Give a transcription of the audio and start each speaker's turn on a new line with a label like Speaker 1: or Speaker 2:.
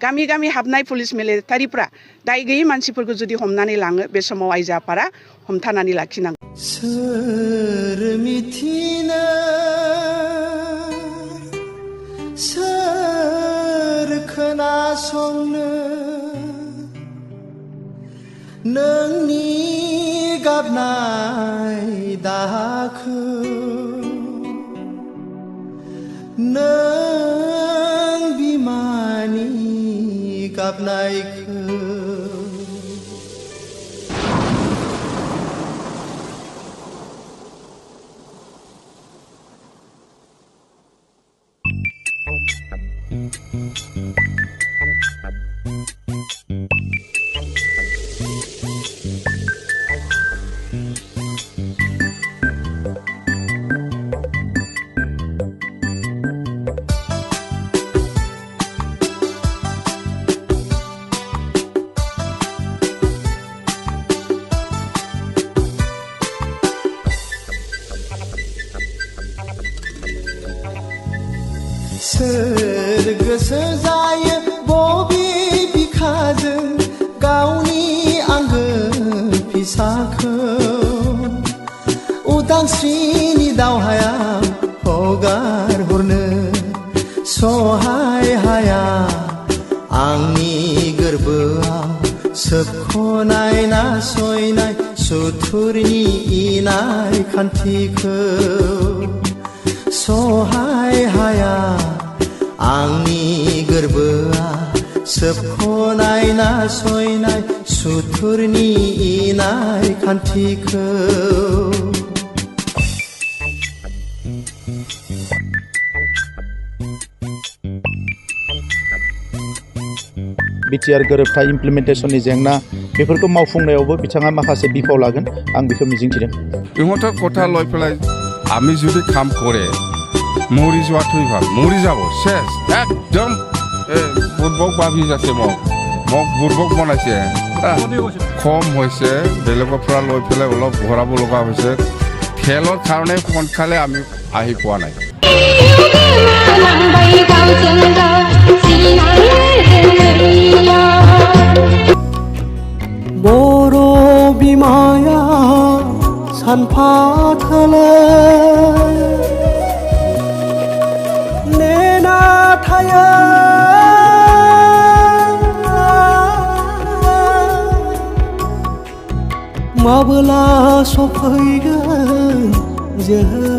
Speaker 1: गामि गामि हाबनाय पुलिस मिलिटारिफ्रा दाय गैयै मानसिफोरखौ जुदि हमनानै लाङो बे समाव आइजो आफादा हमथानानै लाखिनांगौ।
Speaker 2: सोर मिथिनो सोर खोनासंनो नोंनि गाबनाय दाहाखौ नों बिमानि गाबनायखौ सोर गोसो जायो बबे बिखाजों गावनि आंगो फिसाखौ उदांस्रिनि दावहायाव हगार हरनो सहाय हाया आंनि गोरबोआव सोबख'नाय नासयनाय सुथुरनि इनाय खान्थिखौ सहाय हाया आंनि गोरबोआ सोबख'नाय नासयनाय सुथुरनि इनाय खान्थिखौ
Speaker 3: बिटिआर गोरोबथा इमप्लिमेन्टेसननि जेंना बेफोरखौ मावफुंनायावबो बिथाङा माखासे बिफाव लागोन आं बेखौ मिजिंथिदों।
Speaker 4: ইহঁতৰ কথা লৈ পেলাই আমি যদি কাম কৰে মৰি যোৱাটোই ভাল, মৰি যাব শেষ একদম বুৰ্বক ভাবি আছে মোক বুৰ্বক বনাইছে কম হৈছে বেলেগৰ পৰা লৈ পেলাই অলপ ভৰাব লগা হৈছে খেলৰ কাৰণে সোনকালে আমি আহি পোৱা নাই।
Speaker 2: बर' बिमाया सानफा थोलो नेना थायो माबोला सफैगोन जों